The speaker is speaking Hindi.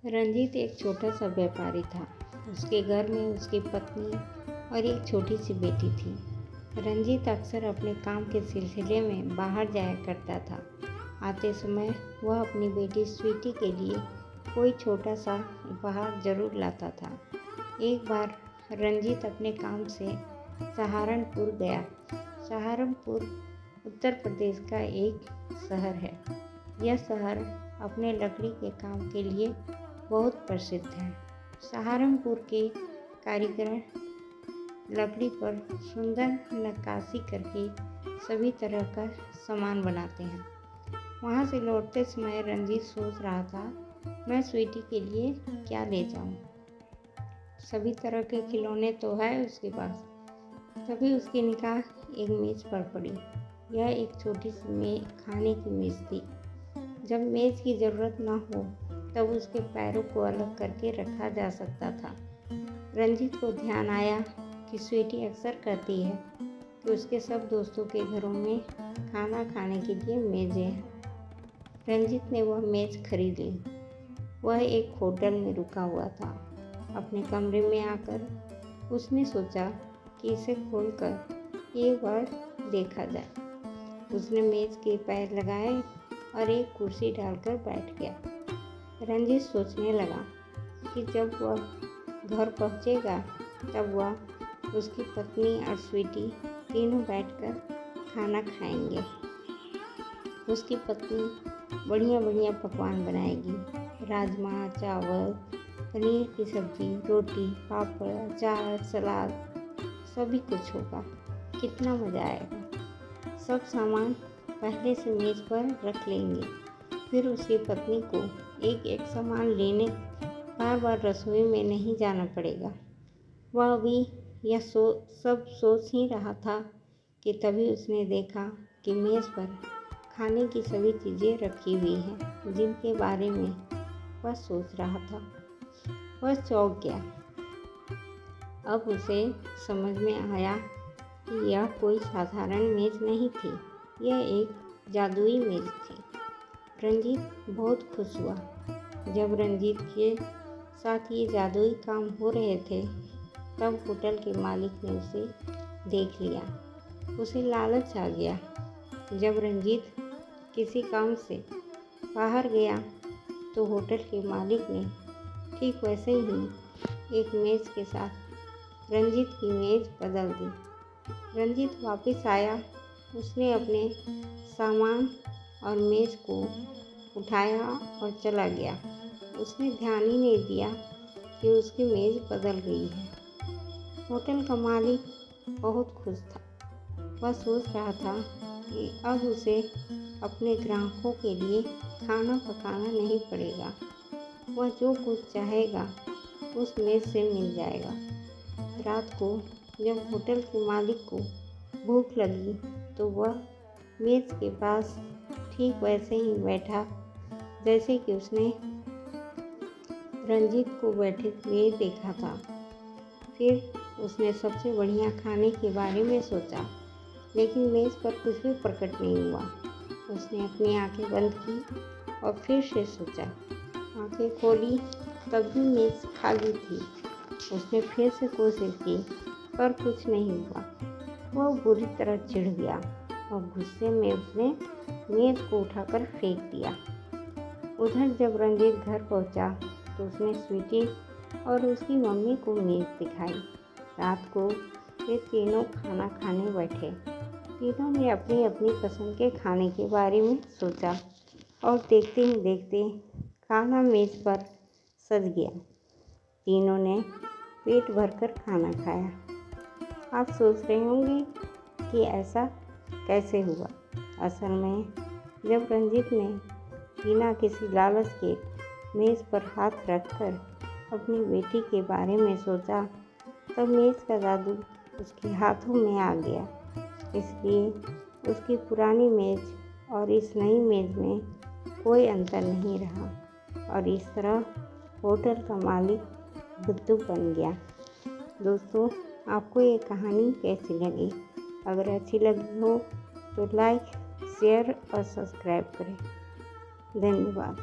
रंजीत एक छोटा सा व्यापारी था। उसके घर में उसकी पत्नी और एक छोटी सी बेटी थी। रंजीत अक्सर अपने काम के सिलसिले में बाहर जाया करता था। आते समय वह अपनी बेटी स्वीटी के लिए कोई छोटा सा उपहार जरूर लाता था। एक बार रंजीत अपने काम से सहारनपुर गया। सहारनपुर उत्तर प्रदेश का एक शहर है। यह शहर अपने लकड़ी के काम के लिए बहुत प्रसिद्ध है। सहारनपुर के कारीगर लकड़ी पर सुंदर नक्काशी करके सभी तरह का सामान बनाते हैं। वहाँ से लौटते समय रंजीत सोच रहा था, मैं स्वीटी के लिए क्या ले जाऊँ। सभी तरह के खिलौने तो है उसके पास। तभी उसकी निगाह एक मेज पर पड़ी। यह एक छोटी सी खाने की मेज थी। जब मेज की ज़रूरत न हो तब उसके पैरों को अलग करके रखा जा सकता था। रंजीत को ध्यान आया कि स्वीटी अक्सर कहती है कि उसके सब दोस्तों के घरों में खाना खाने के लिए मेज़ें हैं। रंजीत ने वह मेज़ खरीद ली। वह एक होटल में रुका हुआ था। अपने कमरे में आकर उसने सोचा कि इसे खोलकर एक बार देखा जाए। उसने मेज़ के पैर लगाए और एक कुर्सी डालकर बैठ गया। रंजीत सोचने लगा कि जब वह घर पहुंचेगा तब वह, उसकी पत्नी और स्वीटी तीनों बैठकर खाना खाएंगे। उसकी पत्नी बढ़िया बढ़िया पकवान बनाएगी। राजमा, चावल, पनीर की सब्जी, रोटी, पापड़, अचार, सलाद, सभी कुछ होगा। कितना मज़ा आएगा। सब सामान पहले से मेज़ पर रख लेंगे। फिर उसकी पत्नी को एक एक सामान लेने बार बार रसोई में नहीं जाना पड़ेगा। वह अभी यह सब सोच ही रहा था कि तभी उसने देखा कि मेज़ पर खाने की सभी चीज़ें रखी हुई हैं जिनके बारे में वह सोच रहा था। वह चौंक गया। अब उसे समझ में आया कि यह कोई साधारण मेज़ नहीं थी। यह एक जादुई मेज़ थी। रंजीत बहुत खुश हुआ। जब रंजीत के साथ ये जादुई काम हो रहे थे तब होटल के मालिक ने उसे देख लिया। उसे लालच आ गया। जब रंजीत किसी काम से बाहर गया तो होटल के मालिक ने ठीक वैसे ही एक मेज़ के साथ रंजीत की मेज़ बदल दी। रंजीत वापस आया। उसने अपने सामान और मेज़ को उठाया और चला गया। उसने ध्यान ही नहीं दिया कि उसकी मेज़ बदल गई है। होटल का मालिक बहुत खुश था। वह सोच रहा था कि अब उसे अपने ग्राहकों के लिए खाना पकाना नहीं पड़ेगा। वह जो कुछ चाहेगा उस मेज़ से मिल जाएगा। रात को जब होटल के मालिक को भूख लगी तो वह मेज़ के पास ठीक वैसे ही बैठा जैसे कि उसने रंजीत को बैठे हुए देखा था। फिर उसने सबसे बढ़िया खाने के बारे में सोचा, लेकिन मेज़ पर कुछ भी प्रकट नहीं हुआ। उसने अपनी आंखें बंद की और फिर से सोचा। आंखें खोली तब भी मेज़ खाली थी। उसने फिर से कोशिश की पर कुछ नहीं हुआ। वह बुरी तरह चिढ़ गया और गुस्से में उसने मेज़ को उठाकर फेंक दिया। उधर जब रंजीत घर पहुंचा तो उसने स्वीटी और उसकी मम्मी को मेज़ दिखाई। रात को वे तीनों खाना खाने बैठे। तीनों ने अपनी अपनी पसंद के खाने के बारे में सोचा और देखते ही देखते खाना मेज़ पर सज गया। तीनों ने पेट भरकर खाना खाया। आप सोच रहे होंगे कि ऐसा कैसे हुआ। असल में जब रंजीत ने बिना किसी लालच के मेज़ पर हाथ रखकर अपनी बेटी के बारे में सोचा तब मेज़ का जादू उसके हाथों में आ गया। इसलिए उसकी पुरानी मेज़ और इस नई मेज़ में कोई अंतर नहीं रहा और इस तरह होटल का मालिक बुद्धू बन गया। दोस्तों, आपको ये कहानी कैसी लगी? अगर अच्छी लगी हो तो लाइक, शेयर और सब्सक्राइब करें। धन्यवाद।